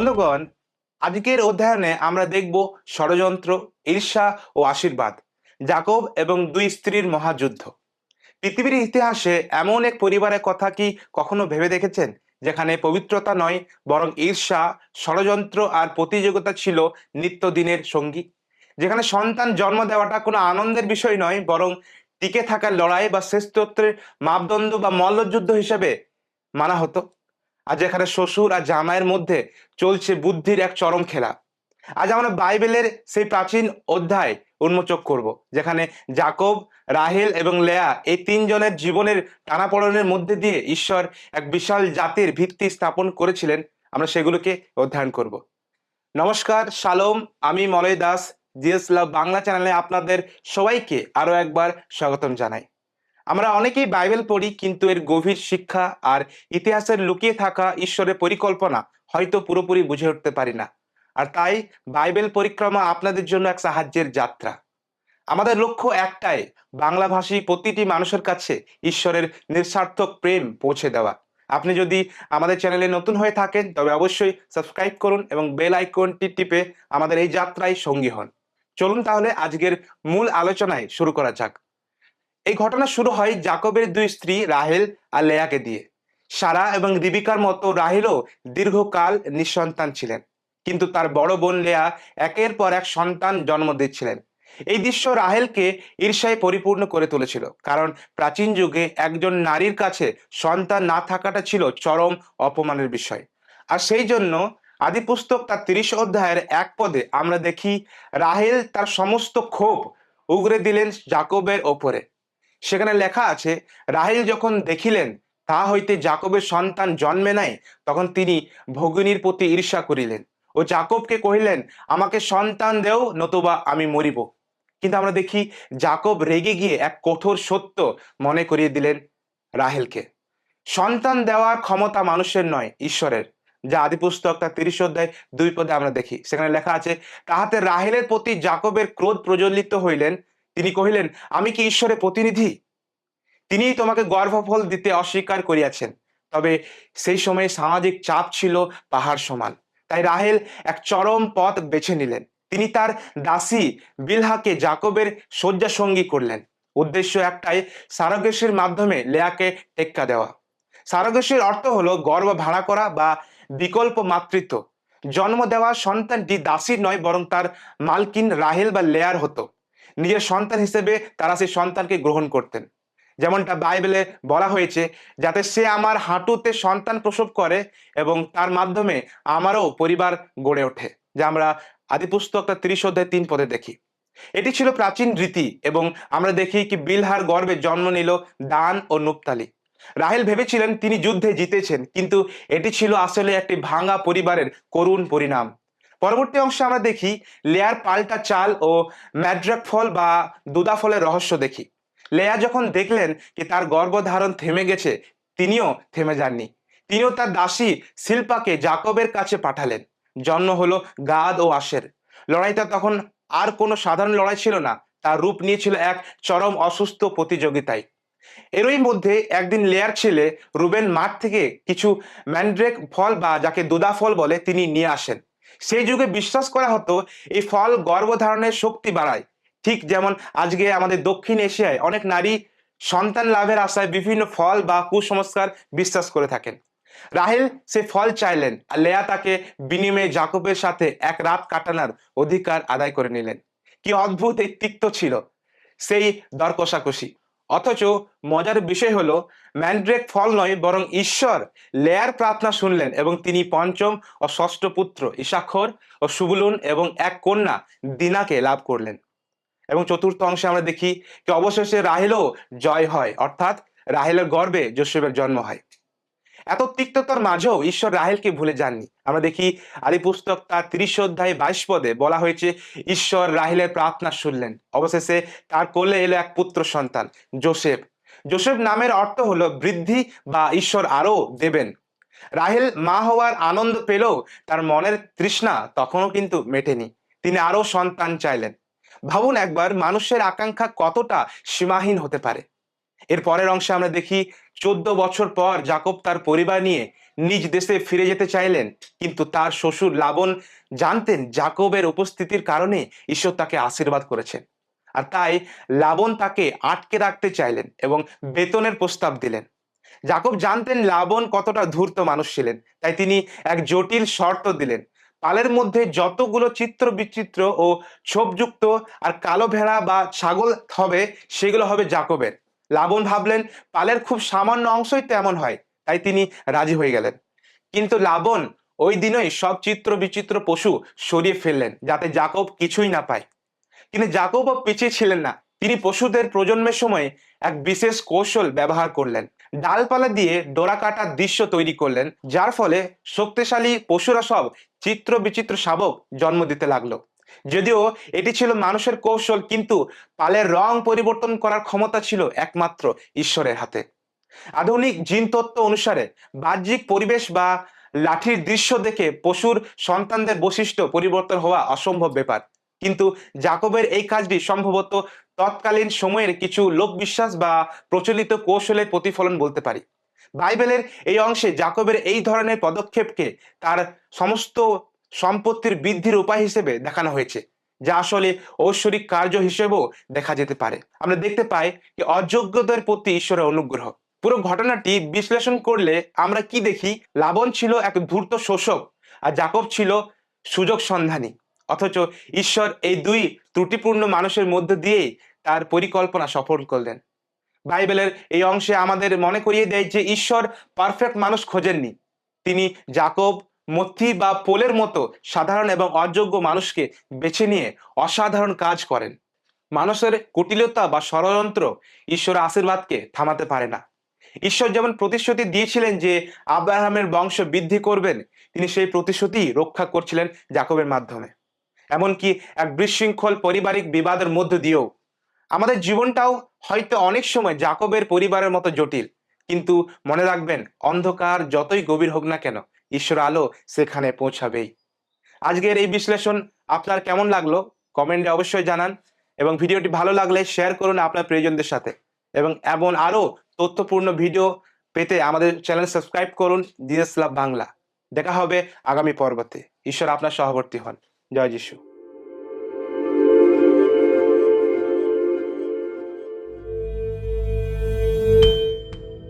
বন্ধুগণ, আজকের অধ্যয়নে আমরা দেখব ষড়যন্ত্র, ঈর্ষা ও আশীর্বাদ, যাকব এবং দুই স্ত্রীর মহাযুদ্ধ। পৃথিবীর ইতিহাসে এমন এক পরিবারের কথা কি কখনো ভেবে দেখেছেন, যেখানে পবিত্রতা নয় বরং ঈর্ষা, ষড়যন্ত্র আর প্রতিযোগিতা ছিল নিত্যদিনের সঙ্গী? যেখানে সন্তান জন্ম দেওয়াটা কোনো আনন্দের বিষয় নয়, বরং টিকে থাকার লড়াই বা শ্রেষ্ঠত্বের মাপদণ্ড বা মল্লযুদ্ধ হিসেবে মানা হতো। আর যেখানে শ্বশুর আর জামাইয়ের মধ্যে চলছে বুদ্ধির এক চরম খেলা। আজ আমরা বাইবেলের সেই প্রাচীন অধ্যায় উন্মোচক করব, যেখানে যাকব, রাহেল এবং লেয়া এই তিনজনের জীবনের টানাপোড়েনের মধ্যে দিয়ে ঈশ্বর এক বিশাল জাতির ভিত্তি স্থাপন করেছিলেন। আমরা সেগুলোকে অধ্যয়ন করব। নমস্কার, শালোম। আমি মলয় দাস। জিএস লাভ বাংলা চ্যানেলে আপনাদের সবাইকে আরো একবার স্বাগতম জানাই। আমরা অনেকেই বাইবেল পড়ি, কিন্তু এর গভীর শিক্ষা আর ইতিহাসের লুকিয়ে থাকা ঈশ্বরের পরিকল্পনা হয়তো পুরোপুরি বুঝে উঠতে পারি না। আর তাই বাইবেল পরিক্রমা আপনাদের জন্য এক সাহায্যের যাত্রা। আমাদের লক্ষ্য একটাই, বাংলাভাষী প্রতিটি মানুষের কাছে ঈশ্বরের নিঃস্বার্থক প্রেম পৌঁছে দেওয়া। আপনি যদি আমাদের চ্যানেলে নতুন হয়ে থাকেন, তবে অবশ্যই সাবস্ক্রাইব করুন এবং বেল আইকনটি টিপে আমাদের এই যাত্রায় সঙ্গী হন। চলুন তাহলে আজকের মূল আলোচনায় শুরু করা যাক। এই ঘটনা শুরু হয় যাকবের দুই স্ত্রী রাহেল আর লেয়াকে দিয়ে। সারা এবং রিবিকার মতো রাহেলও দীর্ঘকাল নিঃসন্তান ছিলেন, কিন্তু তার বড় বোন লেয়া একের পর এক সন্তান জন্ম দিচ্ছিলেন। এই দৃশ্য রাহেলকে ঈর্ষায় পরিপূর্ণ করে তুলেছিল, কারণ প্রাচীন যুগে একজন নারীর কাছে সন্তান না থাকাটা ছিল চরম অপমানের বিষয়। আর সেই জন্য আদিপুস্তক তার 30 অধ্যায়ের 1 পদে আমরা দেখি, রাহেল তার সমস্ত ক্ষোভ উগরে দিলেন যাকবের ওপরে। সেখানে লেখা আছে, রাহেল যখন দেখিলেন তা হইতে যাকবের সন্তান জন্মে নাই, তখন তিনি ভগিনীর প্রতি ঈর্ষা করিলেন ও যাকবকে কহিলেন, আমাকে সন্তান দেও, নতুবা আমি মরিব। কিন্তু আমরা দেখি যাকব রেগে গিয়ে এক কঠোর সত্য মনে করিয়ে দিলেন রাহেলকে। সন্তান দেওয়ার ক্ষমতা মানুষের নয়, ঈশ্বরের। যা আদিপুস্তক তার 30 অধ্যায় 2 পদে আমরা দেখি। সেখানে লেখা আছে, তাহাতে রাহেলের প্রতি যাকবের ক্রোধ প্রজ্বলিত হইলেন। তিনি কহিলেন, আমি কি ঈশ্বরের প্রতিনিধি? তিনিই তোমাকে গর্ভফল দিতে অস্বীকার করিয়াছেন। তবে সেই সময়ে সামাজিক চাপ ছিল পাহাড় সমান। তাই রাহেল এক চরম পথ বেছে নিলেন। তিনি তার দাসী বিলহাকে যাকবের শয্যাসঙ্গী করলেন। উদ্দেশ্য একটাই, সারগেসের মাধ্যমে লেয়াকে টেক্কা দেওয়া। সারগেসের অর্থ হলো গর্ভ ভাড়া করা বা বিকল্প মাতৃত্ব। জন্ম দেওয়া সন্তানটি দাসীর নয়, বরং তার মালকিন রাহেল বা লেয়ার হতো। নিজের সন্তান হিসেবে তারা সেই সন্তানকে গ্রহণ করতেন। যেমনটা বাইবেলে বলা হয়েছে, যাতে সে আমার হাঁটুতে সন্তান প্রসব করে এবং তার মাধ্যমে আমারও পরিবার গড়ে ওঠে, যা আমরা আদিপুস্তক 30 অধ্যায় 3 পদে দেখি। এটি ছিল প্রাচীন রীতি এবং আমরা দেখি কি বিলহার গর্ভে জন্ম নিল দান ও নুপতালি। রাহেল ভেবেছিলেন তিনি যুদ্ধে জিতেছেন, কিন্তু এটি ছিল আসলে একটি ভাঙা পরিবারের করুণ পরিণাম। পরবর্তী অংশে আমরা দেখি লেয়ার পাল্টা চাল ও ম্যাড্রাক ফল বা দুদা ফলের রহস্য দেখি। লেয়া যখন দেখলেন যে তার গর্ভধারণ থেমে গেছে, তিনিও থেমে যাননি। তিনিও তার দাসী শিল্পাকে যাকবের কাছে পাঠালেন। জন্ম হলো গাদ ও আশের। লড়াইটা তখন আর কোনো সাধারণ লড়াই ছিল না, তার রূপ নিয়েছিল এক চরম অসুস্থ প্রতিযোগিতায়। এরই মধ্যে একদিন লেয়ার ছেলে রুবেন মাঠ থেকে কিছু ম্যান্ড্রেক ফল বা যাকে দুদা ফল বলে তিনি নিয়ে আসেন। সেই যুগে বিশ্বাস করা হতো এই ফল গর্ভধারণের শক্তি বাড়ায়। ঠিক যেমন আজকে আমাদের দক্ষিণ এশিয়ায় অনেক নারী সন্তান লাভের আশায় বিভিন্ন ফল বা কুসংস্কার বিশ্বাস করে থাকেন। রাহেল সে ফল চাইলেন, আর লেয়া তাকে বিনিময়ে যাকবের সাথে এক রাত কাটানোর অধিকার আদায় করে নিলেন। কি অদ্ভুত এই তিক্ত ছিল সেই দর কষাকষি! অথচ মজার বিষয় হলো, ম্যান্ড্রেক ফল নয় বরং ঈশ্বর লেয়ার প্রার্থনা শুনলেন এবং তিনি পঞ্চম ও ষষ্ঠ পুত্র ইসাখর ও সুবুলুন এবং এক কন্যা দিনাকে লাভ করলেন। এবং চতুর্থ অংশে আমরা দেখি যে অবশেষে রাহেলও জয় হয়, অর্থাৎ রাহেলের গর্ভে যোসেফের জন্ম হয়। এত তিক্ততার মাঝেও ঈশ্বর রাহেলকে ভুলে যাননি। আমরা দেখি আদিপুস্তক তার 30 অধ্যায় 22 পদে বলা হয়েছে, ঈশ্বর রাহেলের প্রার্থনা শুনলেন। অবশেষে তার কোলে এলো এক পুত্র সন্তান, যোসেফ। যোসেফ নামের অর্থ হলো বৃদ্ধি বা ঈশ্বর আরো দেবেন। রাহেল মা হওয়ার আনন্দ পেলেও তার মনের তৃষ্ণা তখনও কিন্তু মেটেনি। তিনি আরো সন্তান চাইলেন। ভাবুন একবার, মানুষের আকাঙ্ক্ষা কতটা সীমাহীন হতে পারে। এর পরের অংশে আমরা দেখি 14 বছর পর জাকব তার পরিবার নিয়ে নিজ দেশে ফিরে যেতে চাইলেন, কিন্তু তার শ্বশুর লাবন জানতেন জাকবের উপস্থিতির কারণে ঈশ্বর তাকে আশীর্বাদ করেছেন। আর তাই লাবন তাকে আটকে রাখতে চাইলেন এবং বেতনের প্রস্তাব দিলেন। জাকব জানতেন লাবন কতটা ধূর্ত মানুষ ছিলেন, তাই তিনি এক জটিল শর্ত দিলেন। পালের মধ্যে যতগুলো চিত্র বিচিত্র ও ছোপযুক্ত আর কালো ভেড়া বা ছাগল হবে, সেগুলো হবে জাকবের। লাবন ভাবলেন পালের খুব সামান্য অংশই তেমন হয়, তাই তিনি রাজি হয়ে গেলেন। কিন্তু লাবন ওই দিনই সব চিত্র বিচিত্র পশু সরিয়ে ফেললেন, যাতে জাকব কিছুই না পায়। কিন্তু জাকবও পিছিয়ে ছিলেন না। তিনি পশুদের প্রজন্মের সময় এক বিশেষ কৌশল ব্যবহার করলেন। ডালপালা দিয়ে ডোরা কাটার দৃশ্য তৈরি করলেন, যার ফলে শক্তিশালী পশুরা সব চিত্র বিচিত্র শাবক জন্ম দিতে লাগলো। যদিও এটি ছিল মানুষের কৌশল, কিন্তু পালের রং পরিবর্তন করার ক্ষমতা ছিল একমাত্র ঈশ্বরের হাতে। আধুনিক জিন তত্ত্ব অনুসারে বাহ্যিক পরিবেশ বা লাঠির দৃশ্য দেখে পশুর সন্তানদের বৈশিষ্ট্য পরিবর্তন হওয়া অসম্ভব ব্যাপার। কিন্তু জাকবের এই কাজটি সম্ভবত তৎকালীন সময়ের কিছু লোকবিশ্বাস বা প্রচলিত কৌশলের প্রতিফলন বলতে পারি। বাইবেলের এই অংশে জাকবের এই ধরনের পদক্ষেপকে তার সমস্ত সম্পত্তির বৃদ্ধির উপায় হিসেবে দেখানো হয়েছে, যা আসলে ঐশ্বরিক কার্য হিসেবেও দেখা যেতে পারে। আমরা দেখতে পাই যে অযোগ্যদের প্রতি ঈশ্বরের অনুগ্রহ। পুরো ঘটনাটি বিশ্লেষণ করলে আমরা কি দেখি? লাবন ছিল এক ধূর্ত শোষক আর জাকব ছিল সুযোগ সন্ধানী। অথচ ঈশ্বর এই দুই ত্রুটিপূর্ণ মানুষের মধ্য দিয়েই তার পরিকল্পনা সফল করলেন। বাইবেলের এই অংশে আমাদের মনে করিয়ে দেয় যে ঈশ্বর পারফেক্ট মানুষ খোঁজেননি। তিনি জাকব, মথি বা পোলের মতো সাধারণ এবং অযোগ্য মানুষকে বেছে নিয়ে অসাধারণ কাজ করেন। মানুষের কুটিলতা বা ষড়যন্ত্র ঈশ্বরের আশীর্বাদকে থামাতে পারে না। ঈশ্বর যেমন প্রতিশ্রুতি দিয়েছিলেন যে আব্রাহামের বংশ বৃদ্ধি করবেন, তিনি সেই প্রতিশ্রুতি রক্ষা করছিলেন জাকবের মাধ্যমে। এমনকি এক বিশৃঙ্খল পারিবারিক বিবাদের মধ্য দিয়েও। আমাদের জীবনটাও হয়তো অনেক সময় জাকবের পরিবারের মতো জটিল, কিন্তু মনে রাখবেন অন্ধকার যতই গভীর হোক না কেন, ঈশ্বর আলো সেখানে পৌঁছাবেই। আজকের এই বিশ্লেষণ আপনার কেমন লাগলো কমেন্টে অবশ্যই জানান, এবং ভিডিওটি ভালো লাগলে শেয়ার করুন আপনার প্রিয়জনদের সাথে। এবং এমন আরো তথ্যপূর্ণ ভিডিও পেতে আমাদের চ্যানেল সাবস্ক্রাইব করুন, জিসাস লাভ বাংলা। দেখা হবে আগামী পর্বতে। ঈশ্বর আপনার সহবর্তী হন। জয় যিশু।